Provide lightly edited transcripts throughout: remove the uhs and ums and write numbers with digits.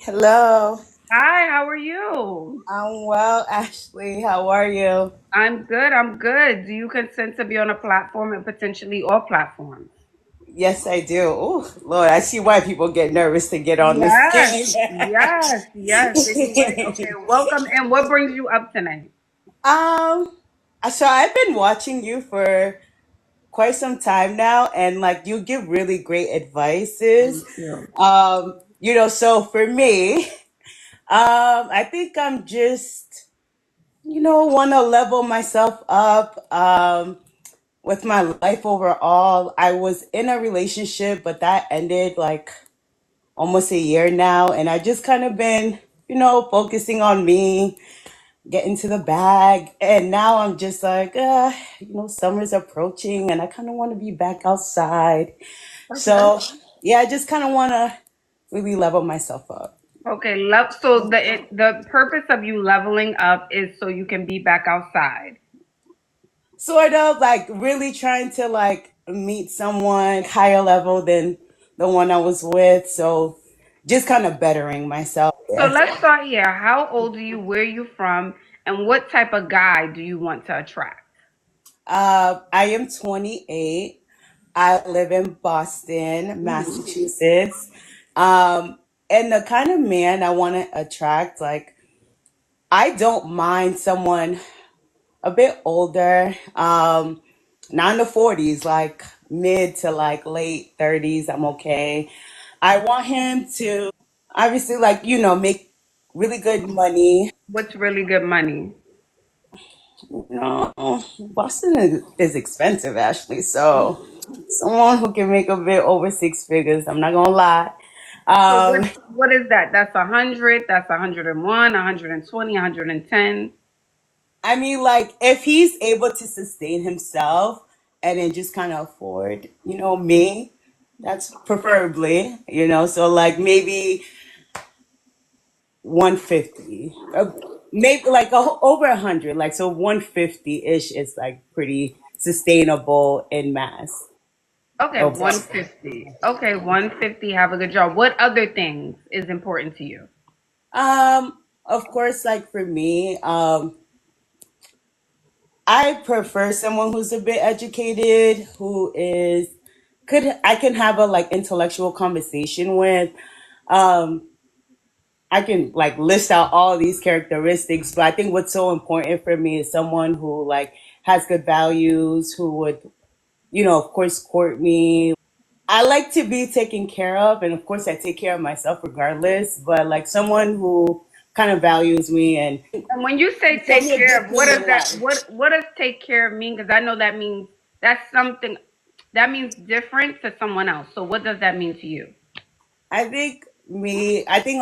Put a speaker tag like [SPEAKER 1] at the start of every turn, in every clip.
[SPEAKER 1] Hello.
[SPEAKER 2] Hi, how are you?
[SPEAKER 1] I'm well, Ashley. How are you?
[SPEAKER 2] I'm good. I'm good. Do you consent to be on a platform and potentially all platforms?
[SPEAKER 1] Yes, I do. Oh, Lord, I see why people get nervous to get on this
[SPEAKER 2] Yes,
[SPEAKER 1] game.
[SPEAKER 2] yes. Did you wait? Okay, welcome. And what brings you up tonight?
[SPEAKER 1] um, so I've been watching you for quite some time now, and like you give really great advices.
[SPEAKER 2] Thank you.
[SPEAKER 1] So for me, I think I'm just, want to level myself up. With my life overall, I was in a relationship, but that ended like almost a year now. And I just kind of been, focusing on me, getting to the bag. And now I'm just like, summer's approaching and I kind of want to be back outside.
[SPEAKER 2] Okay.
[SPEAKER 1] So, yeah, I just kind of want to really level myself up.
[SPEAKER 2] Okay, love. So the purpose of you leveling up is so you can be back outside.
[SPEAKER 1] Sort of like really trying to like meet someone higher level than the one I was with. So, just kind of bettering myself.
[SPEAKER 2] So
[SPEAKER 1] Yes.
[SPEAKER 2] let's start here. How old are you? Where are you from? And what type of guy do you want to attract?
[SPEAKER 1] I am 28. I live in Boston,
[SPEAKER 2] Mhm.
[SPEAKER 1] Massachusetts. And the kind of man I want to attract, like, I don't mind someone a bit older, not in the 40s, like mid to like late 30s. I'm okay. I want him to obviously, like, make really good money.
[SPEAKER 2] What's really good money?
[SPEAKER 1] No, Boston is expensive, Ashley. So someone who can make a bit over six figures, I'm not gonna lie.
[SPEAKER 2] So
[SPEAKER 1] Um,
[SPEAKER 2] what is that? That's 100, that's 101, 120, 110.
[SPEAKER 1] I mean, like if he's able to sustain himself and then just kind of afford, me, that's preferably, So like maybe 150, maybe like over 100, like so 150 ish is like pretty sustainable in mass.
[SPEAKER 2] Okay,
[SPEAKER 1] Oh,
[SPEAKER 2] 150. Okay, 150, have a good job. What other things is important to you?
[SPEAKER 1] of course, like for me, I prefer someone who's a bit educated, who is could I can have a like intellectual conversation with. Um, I can like list out all these characteristics, but I think what's so important for me is someone who like has good values, who would, of course, court me. I like to be taken care of, and of course, I take care of myself regardless. But like someone who kind of values me and
[SPEAKER 2] And when you say
[SPEAKER 1] show
[SPEAKER 2] take
[SPEAKER 1] me a
[SPEAKER 2] care
[SPEAKER 1] good
[SPEAKER 2] of, what
[SPEAKER 1] thing
[SPEAKER 2] does
[SPEAKER 1] in
[SPEAKER 2] that
[SPEAKER 1] life.
[SPEAKER 2] what does take care of mean? Because I know that means that's something that means different to someone else. So what does that mean to you?
[SPEAKER 1] I think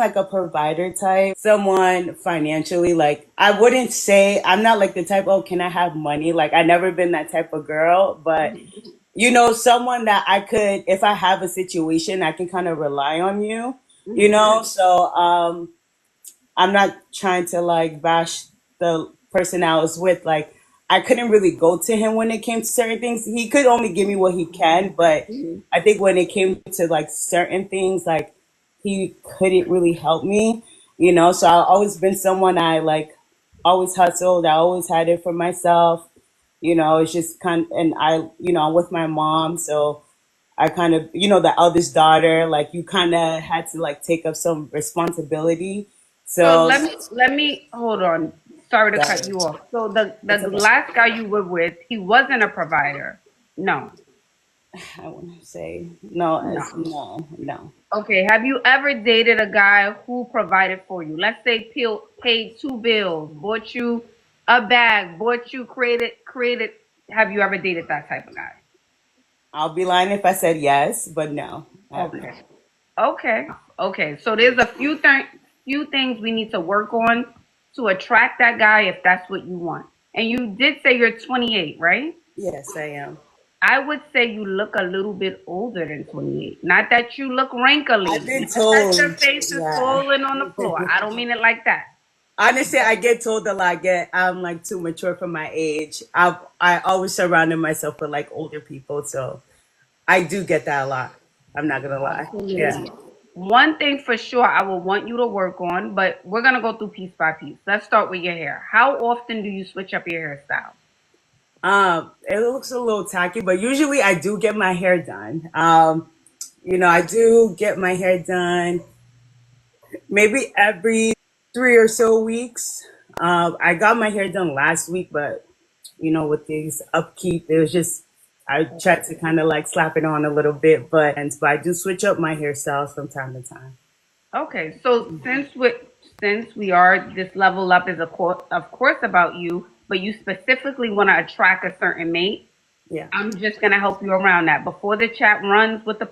[SPEAKER 1] like a provider type, someone financially, like I wouldn't say I'm not like the type, oh, can I have money? Like I never been that type of girl, but someone that I could, if I have a situation, I can kind of rely on you,
[SPEAKER 2] Hmm.
[SPEAKER 1] So I'm not trying to like bash the person I was with. Like I couldn't really go to him when it came to certain things. He could only give me what he can, but I think when it came to like certain things, like he couldn't really help me, So I've always been someone I like always hustled. I always had it for myself. It's just and I'm with my mom, so I kind of, the eldest daughter, like you kind of had to like take up some responsibility.
[SPEAKER 2] So
[SPEAKER 1] So
[SPEAKER 2] let me hold on. Sorry to cut
[SPEAKER 1] that
[SPEAKER 2] you off. So the
[SPEAKER 1] it's okay.
[SPEAKER 2] last guy you were with, he wasn't a provider. No.
[SPEAKER 1] I want to say no,
[SPEAKER 2] No.
[SPEAKER 1] as no, no.
[SPEAKER 2] Okay. Have you ever dated a guy who provided for you? Let's say paid two bills, bought you a bag, bought you created. Have you ever dated that type of guy?
[SPEAKER 1] I'll be lying if I said yes, but no, I have not.
[SPEAKER 2] Okay. Okay. So there's a few things we need to work on to attract that guy if that's what you want. And you did say you're 28, right?
[SPEAKER 1] Yes, I am.
[SPEAKER 2] I would say you look a little bit older than 28. Not that you look
[SPEAKER 1] I've
[SPEAKER 2] wrinkly,
[SPEAKER 1] been
[SPEAKER 2] not that
[SPEAKER 1] told,
[SPEAKER 2] your face is
[SPEAKER 1] yeah.
[SPEAKER 2] swollen on the floor. I don't mean it like that.
[SPEAKER 1] Honestly, I get told a lot. I'm like too mature for my age. I always surrounded myself with like older people, so I do get that a lot. I'm not gonna lie. Yeah.
[SPEAKER 2] Absolutely. One thing for sure I will want you to work on, but we're gonna go through piece by piece. Let's start with your hair. How often do you switch up your hairstyle?
[SPEAKER 1] It looks a little tacky, but usually I do get my hair done. I do get my hair done maybe every 3 or so weeks. I got my hair done last week, but with these upkeep, it was just I tried to kind of like slap it on a little bit, but I do switch up my hairstyles from time to time.
[SPEAKER 2] Okay, so since we are this level up is of course about you, but you specifically want to attract a certain mate.
[SPEAKER 1] Yeah.
[SPEAKER 2] I'm just gonna help you around that. Before the chat runs with the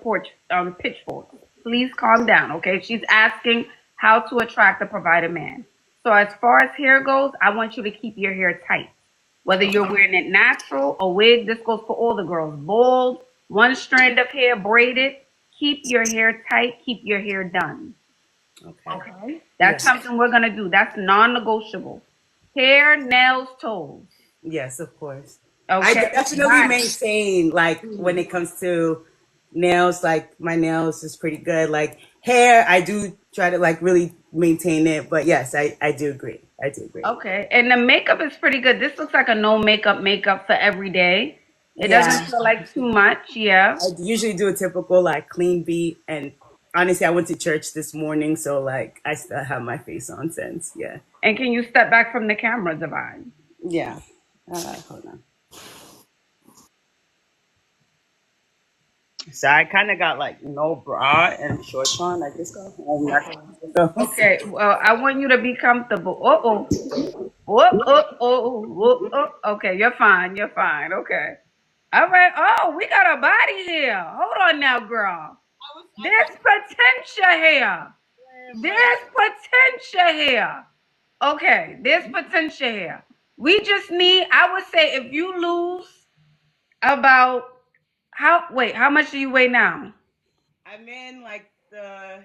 [SPEAKER 2] pitchforks, please calm down. Okay, she's asking how to attract a provider man. So as far as hair goes, I want you to keep your hair tight. Whether you're
[SPEAKER 1] Okay.
[SPEAKER 2] wearing it natural or wig, this goes for all the girls. Bald, one strand of hair braided. Keep your hair tight. Keep your hair done.
[SPEAKER 1] Okay.
[SPEAKER 2] Okay, that's
[SPEAKER 1] Yes.
[SPEAKER 2] something we're gonna do. That's non-negotiable. Hair, nails, toes.
[SPEAKER 1] Yes, of course. I
[SPEAKER 2] Okay,
[SPEAKER 1] definitely
[SPEAKER 2] body.
[SPEAKER 1] maintain like when it comes to nails, like my nails is pretty good. Like hair, I do try to like really maintain it. But yes, I do agree. I do agree.
[SPEAKER 2] Okay, and the makeup is pretty good. This looks like a no makeup for every day. It doesn't
[SPEAKER 1] Yeah.
[SPEAKER 2] feel like too much. Yeah.
[SPEAKER 1] I usually do a typical like clean beat, and honestly, I went to church this morning, so like I still have my face on since. Yeah.
[SPEAKER 2] And can you step back from the camera, Divine?
[SPEAKER 1] Yeah. Hold on. So I kind of got like no bra and shorts on. I just got home.
[SPEAKER 2] Okay. Well, I want you to be comfortable. Uh oh. Oh. Okay, you're fine. You're fine. Okay. All right. Oh, we got a body here. Hold on now, girl. There's potential here. There's potential here. Okay, there's potential here. We just need, I would say, if you lose about how much do you weigh now?
[SPEAKER 1] I'm in like the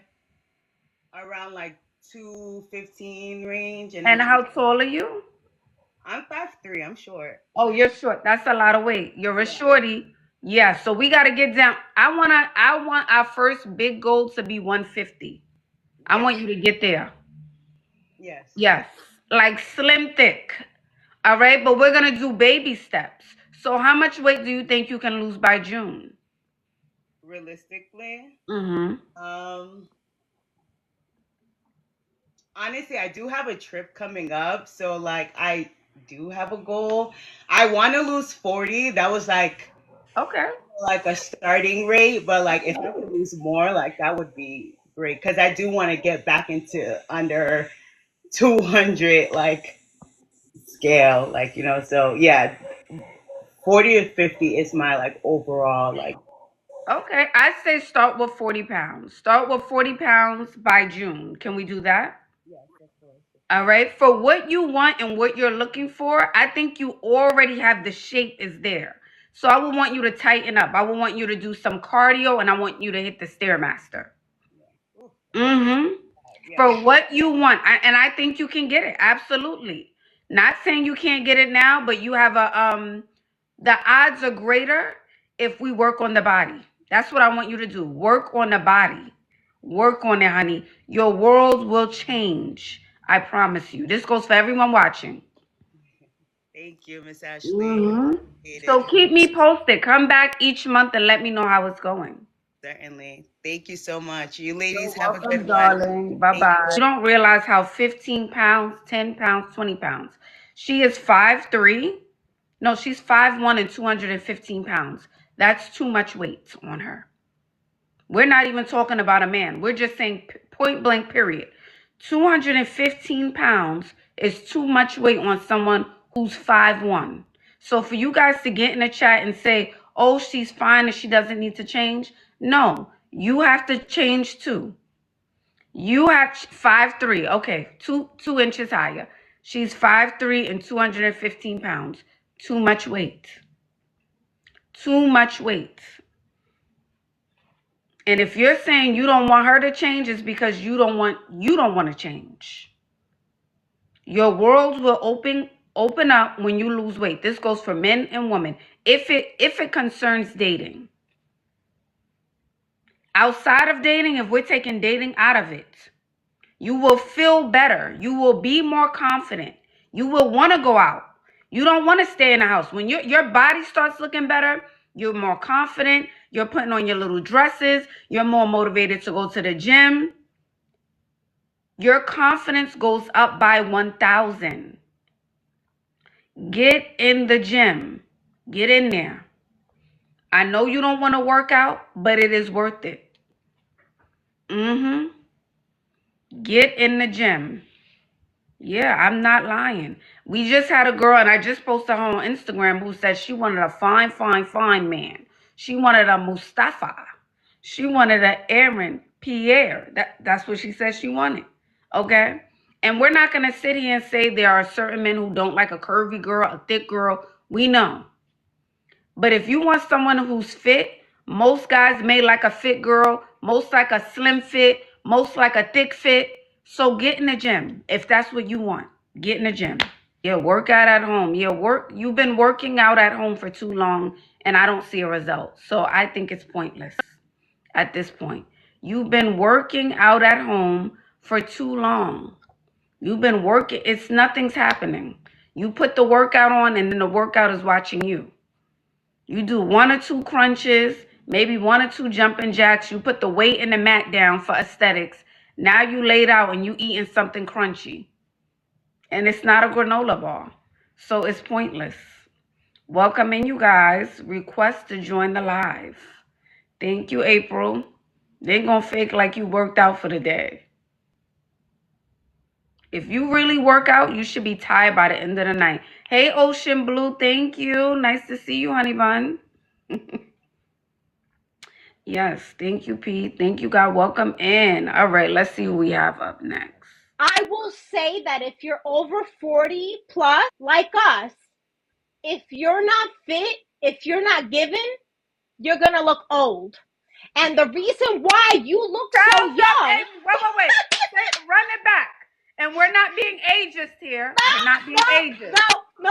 [SPEAKER 1] around like 215 range, and
[SPEAKER 2] And how tall are you?
[SPEAKER 1] I'm 5'3". I'm short.
[SPEAKER 2] Oh, you're short. That's a lot of weight. You're a
[SPEAKER 1] Yeah.
[SPEAKER 2] shorty. Yeah, so we gotta get down. I want our first big goal to be 150. I
[SPEAKER 1] Yes.
[SPEAKER 2] want you to get there.
[SPEAKER 1] Yes.
[SPEAKER 2] Yes. Like slim thick. All right, but we're gonna do baby steps. So how much weight do you think you can lose by June?
[SPEAKER 1] Realistically,
[SPEAKER 2] Mm-hmm.
[SPEAKER 1] um, honestly, I do have a trip coming up, so like I do have a goal. I want to lose 40. That was
[SPEAKER 2] Okay.
[SPEAKER 1] like a starting rate, but like if I could lose more, like that would be great because I do want to get back into under 200 like scale, like So yeah, 40 to 50 is my like overall like.
[SPEAKER 2] Okay, I say start with 40 pounds. Start with 40 pounds by June. Can we do that?
[SPEAKER 1] Yes, of course.
[SPEAKER 2] All right. For what you want and what you're looking for, I think you already have the shape is there. So I would want you to tighten up. I would want you to do some cardio and I want you to hit the Stairmaster.
[SPEAKER 1] Yeah. Ooh, I appreciate
[SPEAKER 2] Mm-hmm.
[SPEAKER 1] that. Yeah.
[SPEAKER 2] For what you want. And I think you can get it. Absolutely. Not saying you can't get it now, but you have the odds are greater if we work on the body. That's what I want you to do. Work on the body. Work on it, honey. Your world will change. I promise you. This goes for everyone watching.
[SPEAKER 1] Thank you, Miss Ashley.
[SPEAKER 2] Hmm.
[SPEAKER 1] Appreciate
[SPEAKER 2] So
[SPEAKER 1] it.
[SPEAKER 2] keep me posted. Come back each month and let me know how it's going.
[SPEAKER 1] Certainly. Thank you so much. You
[SPEAKER 2] You're
[SPEAKER 1] ladies have a
[SPEAKER 2] welcome,
[SPEAKER 1] good one.
[SPEAKER 2] darling. Bye
[SPEAKER 1] Thank
[SPEAKER 2] bye. You don't realize how 15 pounds, 10 pounds, 20 pounds. She is 5'3". No, she's 5'1" and 215 pounds. That's too much weight on her. We're not even talking about a man. We're just saying point blank, period. 215 pounds is too much weight on someone who's 5'1". So for you guys to get in the chat and say, oh, she's fine and she doesn't need to change. No, you have to change too. You have 5'3". Okay, two inches higher. She's 5'3" and 215 pounds. Too much weight. Too much weight. And if you're saying you don't want her to change, it's because you don't want to change. Your world will open up when you lose weight. This goes for men and women. If it concerns dating, Outside of dating, if we're taking dating out of it, you will feel better. You will be more confident. You will want to go out. You don't want to stay in the house. When your body starts looking better, you're more confident. You're putting on your little dresses. You're more motivated to go to the gym. Your confidence goes up by 1,000. Get in the gym. Get in there. I know you don't want to work out, but it is worth it. Get in the gym. Yeah, I'm not lying. We just had a girl, and I just posted her on Instagram, who said she wanted a fine, fine, fine man. She wanted a Mustafa. She wanted an Aaron Pierre. That's what she said she wanted. Okay? And we're not going to sit here and say there are certain men who don't like a curvy girl, a thick girl. We know. But if you want someone who's fit, most guys may like a fit girl, most like a slim fit, most like a thick fit. So get in the gym if that's what you want. Get in the gym. Yeah, work out at home. You've been working out at home for too long, and I don't see a result. So I think it's pointless at this point. You've been working out at home for too long. You've been working. Nothing's happening. You put the workout on, and then the workout is watching you. You do 1 or 2 crunches, maybe 1 or 2 jumping jacks. You put the weight and the mat down for aesthetics. Now you laid out and you eating something crunchy. And it's not a granola bar. So it's pointless. Welcome in, you guys. Request to join the live. Thank you, April. They're going to fake like you worked out for the day. If you really work out, you should be tired by the end of the night. Hey, Ocean Blue, thank you. Nice to see you, honey bun. Yes, thank you, Pete. Thank you, God. Welcome in. All right, let's see who we have up next.
[SPEAKER 3] I will say that if you're over 40 plus, like us, if you're not fit, if you're not given, you're going to look old. And the reason why you look so young.
[SPEAKER 2] Wait. Run it back. And we're not being ageist here. We're not being ageist.
[SPEAKER 3] No.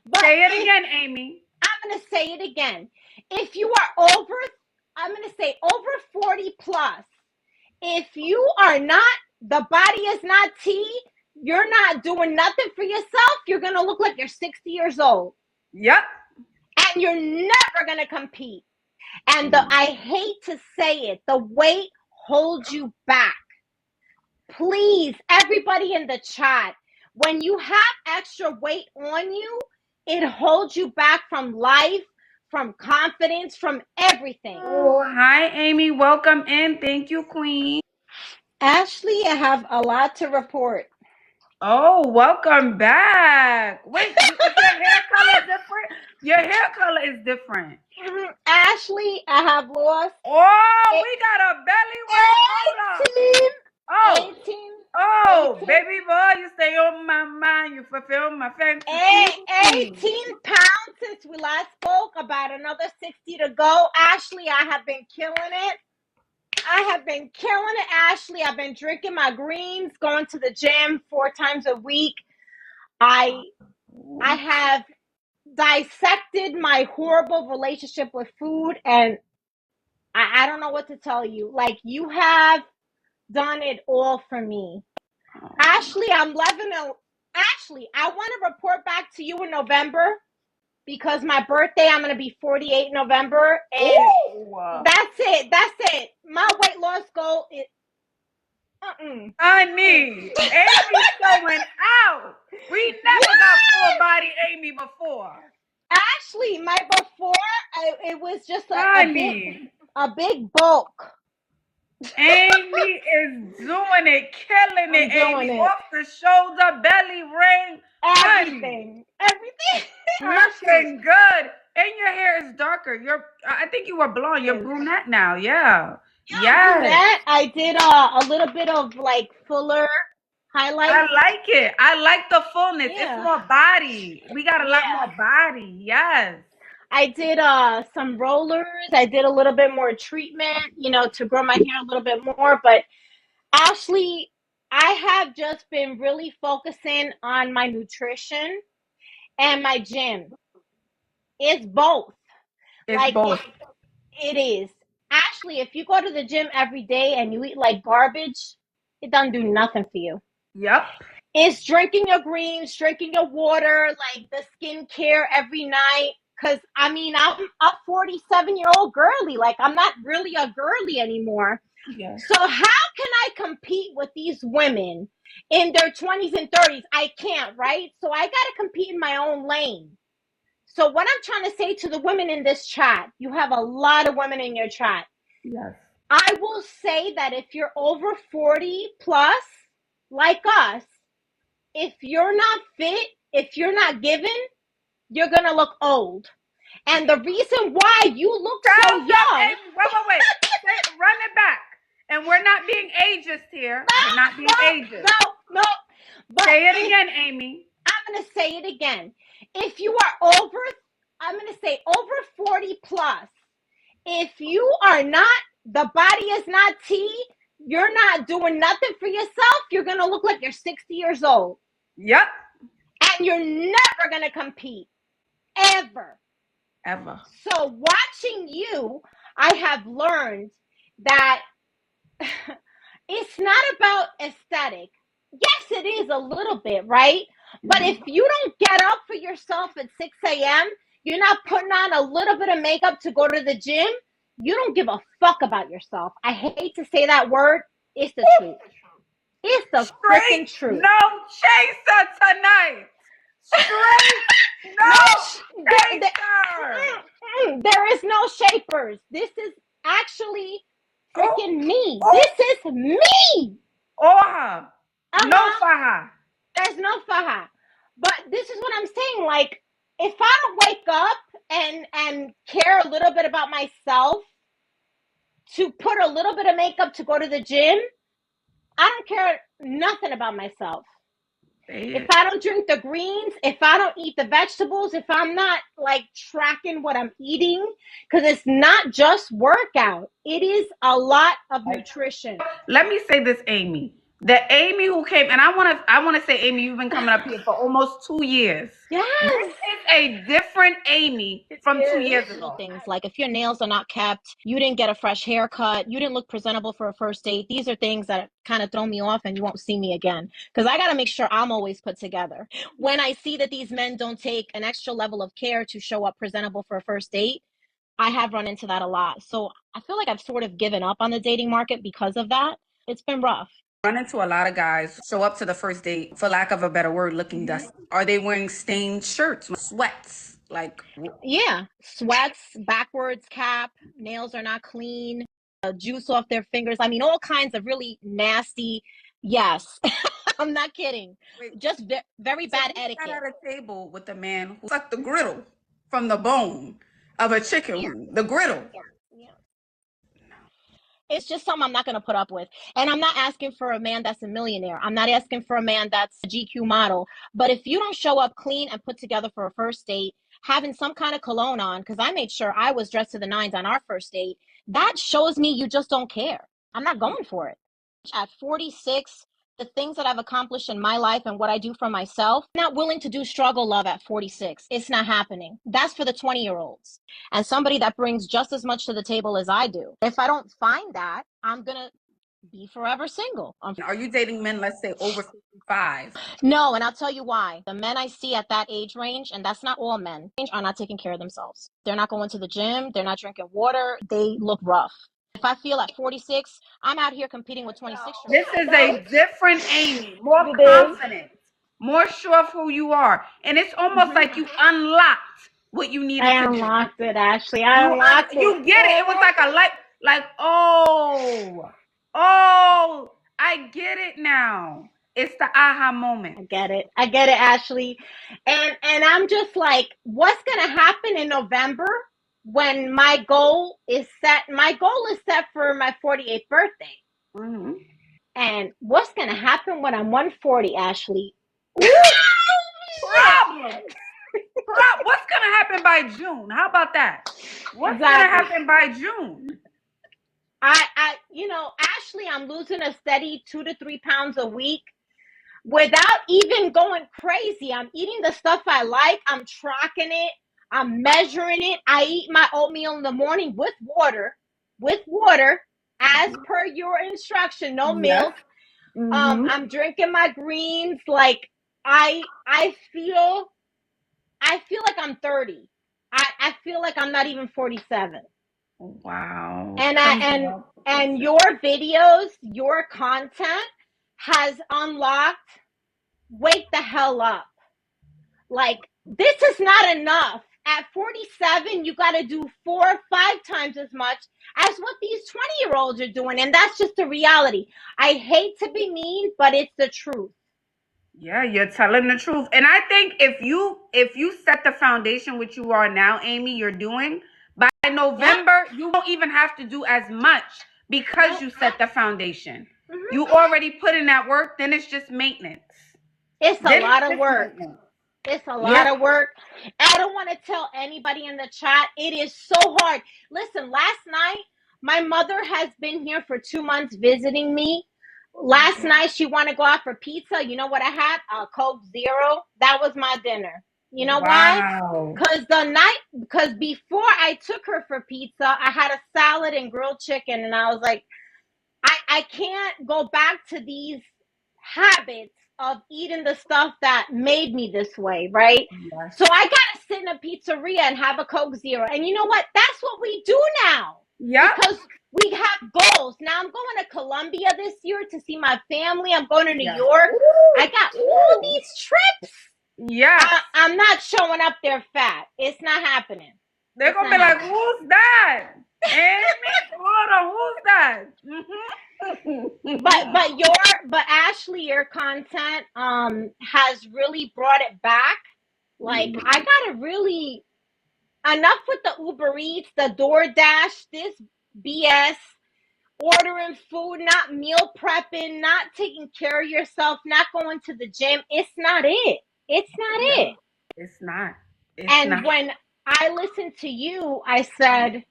[SPEAKER 3] But
[SPEAKER 2] say it again, Amy.
[SPEAKER 3] I'm going to say it again. If you are I'm going to say over 40 plus, if you are not, the body is not T, you're not doing nothing for yourself, you're going to look like you're 60 years old.
[SPEAKER 2] Yep.
[SPEAKER 3] And you're never going to compete. And I hate to say it, the weight holds you back. Please, everybody in the chat, when you have extra weight on you, it holds you back from life, from confidence, from everything.
[SPEAKER 2] Oh, hi, Amy. Welcome in. Thank you, Queen.
[SPEAKER 3] Ashley, I have a lot to report.
[SPEAKER 2] Oh, welcome back. Wait, your hair color is different? Your hair color is different.
[SPEAKER 3] Ashley, I have lost.
[SPEAKER 2] We got a belly ring. Hold up. 18. Baby boy, you stay on my mind. You fulfill my fantasy.
[SPEAKER 3] 18 pounds since we last spoke. About another 60 to go. Ashley, I have been killing it. Ashley. I've been drinking my greens, going to the gym 4 times a week. I have dissected my horrible relationship with food, and I don't know what to tell you. Like, you have done it all for me. Ashley, Ashley, I want to report back to you in November, because my birthday, I'm going to be 48 in November. And that's it. My weight loss goal is...
[SPEAKER 2] Honey, Amy's going out. We never got full body Amy before.
[SPEAKER 3] Ashley, my before, it was just a big bulk.
[SPEAKER 2] Amy is doing it, killing it, Amy. Off the shoulder, belly ring,
[SPEAKER 3] everything.
[SPEAKER 2] Looking good. And your hair is darker. I think you were blonde. You're brunette now. Yeah.
[SPEAKER 3] Brunette. I did a little bit of like fuller highlight.
[SPEAKER 2] I like it. I like the fullness. It's more body. We got a lot more body. Yes.
[SPEAKER 3] I did some rollers. I did a little bit more treatment, to grow my hair a little bit more. But Ashley, I have just been really focusing on my nutrition and my gym. It's both.
[SPEAKER 2] It's both.
[SPEAKER 3] It is. Ashley, if you go to the gym every day and you eat like garbage, it doesn't do nothing for you.
[SPEAKER 2] Yep.
[SPEAKER 3] It's drinking your greens, drinking your water, like the skincare every night. Cause I mean, I'm a 47-year-old girly. Like I'm not really a girly anymore.
[SPEAKER 2] Yes.
[SPEAKER 3] So how can I compete with these women in their 20s and 30s? I can't, right? So I gotta compete in my own lane. So what I'm trying to say to the women in this chat, you have a lot of women in your chat.
[SPEAKER 2] Yes.
[SPEAKER 3] I will say that if you're over 40 plus, like us, if you're not fit, if you're not given, you're going to look old. And the reason why you look so young.
[SPEAKER 2] Wait. Run it back. And we're not being ageist here. We're not being ageist.
[SPEAKER 3] No. But
[SPEAKER 2] say it again, Amy.
[SPEAKER 3] I'm going to say it again. If you are over, I'm going to say over 40 plus, if you are not, the body is not T, you're not doing nothing for yourself, you're going to look like you're 60 years old.
[SPEAKER 2] Yep.
[SPEAKER 3] And you're never going to compete. Ever. So watching you, I have learned that it's not about aesthetic. Yes, it is a little bit, right? But if you don't get up for yourself at 6 a.m., you're not putting on a little bit of makeup to go to the gym, you don't give a fuck about yourself. I hate to say that word. It's the truth. It's the freaking truth.
[SPEAKER 2] No chaser tonight. Straight no chaser.
[SPEAKER 3] There is no shapers. This is actually freaking me. This is me.
[SPEAKER 2] Oha. No faha.
[SPEAKER 3] There's no faha. But this is what I'm saying. Like, if I don't wake up and care a little bit about myself, to put a little bit of makeup to go to the gym, I don't care nothing about myself. If I don't drink the greens, if I don't eat the vegetables, if I'm not like tracking what I'm eating, because it's not just workout, it is a lot of nutrition.
[SPEAKER 2] Let me say this, Amy. The Amy who came, and I want to say, Amy, you've been coming up here for almost 2 years.
[SPEAKER 3] Yes.
[SPEAKER 2] This is a different Amy from 2 years ago.
[SPEAKER 3] Things like if your nails are not kept, you didn't get a fresh haircut, you didn't look presentable for a first date. These are things that kind of throw me off and you won't see me again. Because I got to make sure I'm always put together. When I see that these men don't take an extra level of care to show up presentable for a first date, I have run into that a lot. So I feel like I've sort of given up on the dating market because of that. It's been rough.
[SPEAKER 2] Run into a lot of guys show up to the first date, for lack of a better word, looking dusty. Are they wearing stained shirts, sweats? Like,
[SPEAKER 3] yeah, sweats, backwards cap, nails are not clean, juice off their fingers. I mean, all kinds of really nasty. Yes, I'm not kidding. Just very bad etiquette.
[SPEAKER 2] Sat at a table with a man who sucked the griddle from the bone of a chicken wing. The griddle.
[SPEAKER 3] Yeah. It's just something I'm not going to put up with. And I'm not asking for a man that's a millionaire. I'm not asking for a man that's a GQ model. But if you don't show up clean and put together for a first date, having some kind of cologne on, because I made sure I was dressed to the nines on our first date, that shows me you just don't care. I'm not going for it. At 46, the things that I've accomplished in my life and what I do for myself, I'm not willing to do struggle love at 46. It's not happening. That's for the 20-year-olds. And somebody that brings just as much to the table as I do. If I don't find that, I'm going to be forever single.
[SPEAKER 2] Are you dating men, let's say, over 55?
[SPEAKER 3] No, and I'll tell you why. The men I see at that age range, and that's not all men, are not taking care of themselves. They're not going to the gym. They're not drinking water. They look rough. If I feel at 46, I'm out here competing with 26.
[SPEAKER 2] This is a different Amy, more confident, more sure of who you are. And it's almost like you unlocked what you needed to do.
[SPEAKER 3] I unlocked it, Ashley. I unlocked it.
[SPEAKER 2] You get it. It was like a light, like, oh, I get it now. It's the aha moment.
[SPEAKER 3] I get it, Ashley. And I'm just like, what's going to happen in November when my goal is set? My goal is set for my 48th birthday.
[SPEAKER 2] Mm-hmm.
[SPEAKER 3] And what's going to happen when I'm 140, Ashley?
[SPEAKER 2] Problem. What's going to happen by June? How about that? What's going to happen by June?
[SPEAKER 3] Ashley, I'm losing a steady 2 to 3 pounds a week without even going crazy. I'm eating the stuff I like. I'm tracking it. I'm measuring it. I eat my oatmeal in the morning with water. with water, as per your instruction, no
[SPEAKER 2] Yes.
[SPEAKER 3] milk.
[SPEAKER 2] Mm-hmm.
[SPEAKER 3] I'm drinking my greens. Like I feel like I'm 30. I feel like I'm not even 47.
[SPEAKER 2] Wow.
[SPEAKER 3] And and
[SPEAKER 2] Congratulations.
[SPEAKER 3] your videos, your content has unlocked. Wake the hell up. Like, this is not enough. At 47, you got to do 4 or 5 times as much as what these 20-year-olds are doing. And that's just the reality. I hate to be mean, but it's the truth.
[SPEAKER 2] Yeah, you're telling the truth. And I think if you set the foundation which you are now, Amy, you're doing, by
[SPEAKER 3] Yep.
[SPEAKER 2] November, you won't even have to do as much because
[SPEAKER 3] Nope.
[SPEAKER 2] you set the foundation.
[SPEAKER 3] Mm-hmm.
[SPEAKER 2] You already put in that work, then it's just maintenance.
[SPEAKER 3] It's a
[SPEAKER 2] Then it's
[SPEAKER 3] lot of
[SPEAKER 2] just
[SPEAKER 3] work.
[SPEAKER 2] maintenance.
[SPEAKER 3] It's a lot
[SPEAKER 2] Yeah.
[SPEAKER 3] of work. I don't want to tell anybody in the chat. It is so hard. Listen, last night, my mother has been here for 2 months visiting me. Last night, she wanted to go out for pizza. You know what I had? A Coke Zero. That was my dinner. You know why?
[SPEAKER 2] Wow.
[SPEAKER 3] Because before I took her for pizza, I had a salad and grilled chicken. And I was like, I can't go back to these habits of eating the stuff that made me this way, right?
[SPEAKER 2] Yes.
[SPEAKER 3] So I gotta sit in a pizzeria and have a Coke Zero. And you know what? That's what we do now
[SPEAKER 2] Yep.
[SPEAKER 3] because we have goals. Now I'm going to Colombia this year to see my family. I'm going to New
[SPEAKER 2] Yes.
[SPEAKER 3] York. I got all
[SPEAKER 2] Ooh.
[SPEAKER 3] these trips.
[SPEAKER 2] Yes.
[SPEAKER 3] I'm not showing up there fat. It's not happening.
[SPEAKER 2] They're
[SPEAKER 3] It's
[SPEAKER 2] gonna
[SPEAKER 3] not
[SPEAKER 2] be like,
[SPEAKER 3] happening.
[SPEAKER 2] who's that? Amy, hold on, who's that? Mm-hmm.
[SPEAKER 3] But Ashley, your content has really brought it back. Like, I gotta really, enough with the Uber Eats, the DoorDash, this BS, ordering food, not meal prepping, not taking care of yourself, not going to the gym. It's not it. It's not
[SPEAKER 2] Yeah,
[SPEAKER 3] it.
[SPEAKER 2] it's not. It's
[SPEAKER 3] And
[SPEAKER 2] not.
[SPEAKER 3] when I listened to you, I said,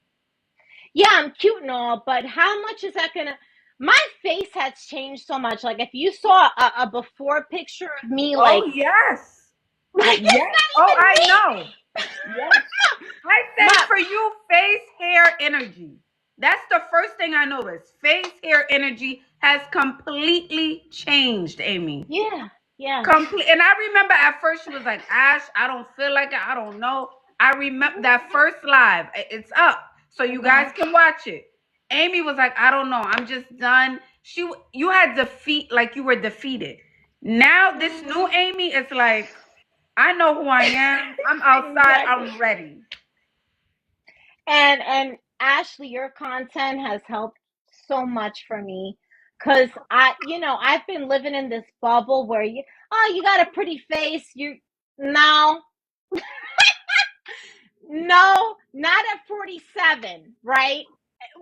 [SPEAKER 3] yeah, I'm cute and all, but how much is that gonna? My face has changed so much. Like, if you saw a before picture of me,
[SPEAKER 2] Oh
[SPEAKER 3] like,
[SPEAKER 2] yes.
[SPEAKER 3] like it's
[SPEAKER 2] Yes.
[SPEAKER 3] not
[SPEAKER 2] Oh,
[SPEAKER 3] even
[SPEAKER 2] I
[SPEAKER 3] me.
[SPEAKER 2] know. Yes. I say
[SPEAKER 3] But
[SPEAKER 2] for you, face, hair, energy. That's the first thing I noticed. Face, hair, energy has completely changed, Amy.
[SPEAKER 3] yeah, yeah.
[SPEAKER 2] Complete. And I remember at first she was like, Ash, I don't feel like it. I don't know. I remember that first live. It's up, so you guys
[SPEAKER 3] Yes.
[SPEAKER 2] can watch it. Amy was like, I don't know. I'm just done. You had defeat, like you were defeated. Now this new Amy is like, I know who I am. I'm outside.
[SPEAKER 3] Exactly.
[SPEAKER 2] I'm ready.
[SPEAKER 3] And Ashley, your content has helped so much for me because I've been living in this bubble where you got a pretty face. You no, no, not at 47, right?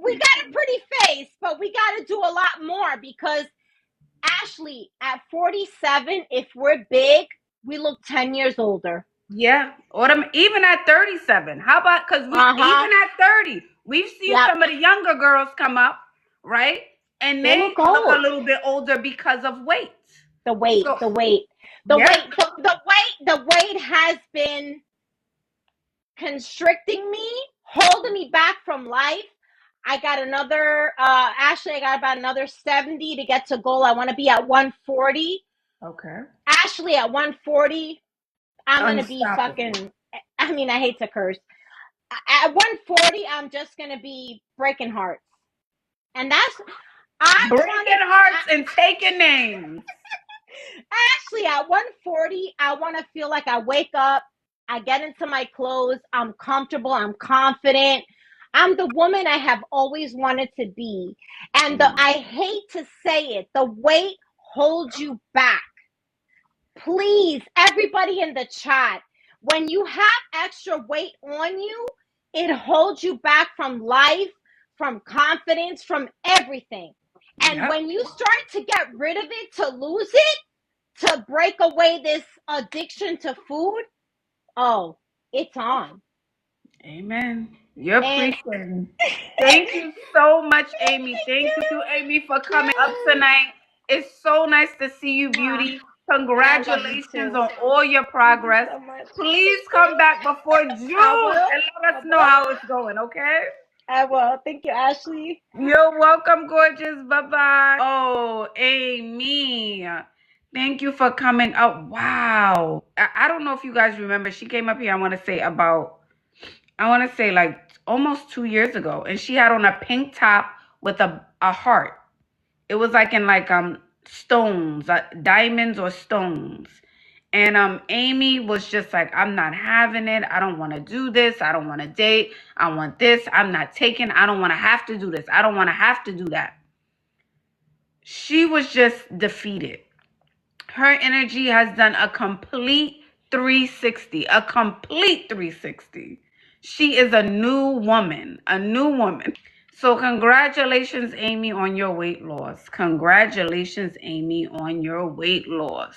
[SPEAKER 3] We got a pretty face, but we got to do a lot more because Ashley, at 47, if we're big, we look 10 years older.
[SPEAKER 2] Yeah. Or even at 37. How about, because we
[SPEAKER 3] Uh huh.
[SPEAKER 2] even at 30, we've seen
[SPEAKER 3] Yep.
[SPEAKER 2] some of the younger girls come up, right? And
[SPEAKER 3] They
[SPEAKER 2] they
[SPEAKER 3] look
[SPEAKER 2] look a
[SPEAKER 3] old.
[SPEAKER 2] little bit older because of weight.
[SPEAKER 3] The weight,
[SPEAKER 2] So
[SPEAKER 3] the weight, the
[SPEAKER 2] yeah.
[SPEAKER 3] weight, the weight has been constricting me, holding me back from life. I got another, Ashley, I got about another 70 to get to goal. I want to be at 140.
[SPEAKER 2] Okay.
[SPEAKER 3] Ashley, at 140, I'm going to be
[SPEAKER 2] Unstoppable.
[SPEAKER 3] fucking, I mean, I hate to curse. At 140, I'm just going to be breaking hearts. And I want
[SPEAKER 2] Breaking hearts
[SPEAKER 3] to,
[SPEAKER 2] and taking names.
[SPEAKER 3] Ashley, at 140, I want to feel like I wake up, I get into my clothes, I'm comfortable, I'm confident. I'm the woman I have always wanted to be. And I hate to say it, the weight holds you back. Please, everybody in the chat, when you have extra weight on you, it holds you back from life, from confidence, from everything. And
[SPEAKER 2] Yep.
[SPEAKER 3] when you start to get rid of it, to lose it, to break away this addiction to food, oh, it's on.
[SPEAKER 2] Amen. You're
[SPEAKER 3] And
[SPEAKER 2] preaching. Thank you so much, Amy. Thank you, Amy, for coming up tonight. It's so nice to see you, beauty.
[SPEAKER 3] I love you
[SPEAKER 2] Congratulations
[SPEAKER 3] too.
[SPEAKER 2] on all your
[SPEAKER 3] Thank you
[SPEAKER 2] progress.
[SPEAKER 3] so much.
[SPEAKER 2] Please come back before June
[SPEAKER 3] I will.
[SPEAKER 2] and let
[SPEAKER 3] I
[SPEAKER 2] us know
[SPEAKER 3] will.
[SPEAKER 2] how it's going, okay?
[SPEAKER 3] I will. Thank you, Ashley.
[SPEAKER 2] You're welcome, gorgeous. Bye-bye. Oh, Amy. Thank you for coming up. Wow. I don't know if you guys remember. She came up here, I want to say like almost 2 years ago. And she had on a pink top with a heart. It was like in like stones, diamonds or stones. And Amy was just like, I'm not having it. I don't want to do this. I don't want to date. I want this. I'm not taking. I don't want to have to do this. I don't want to have to do that. She was just defeated. Her energy has done a complete 360. A complete 360. She is a new woman. A new woman. So congratulations, Amy, on your weight loss. Congratulations, Amy, on your weight loss.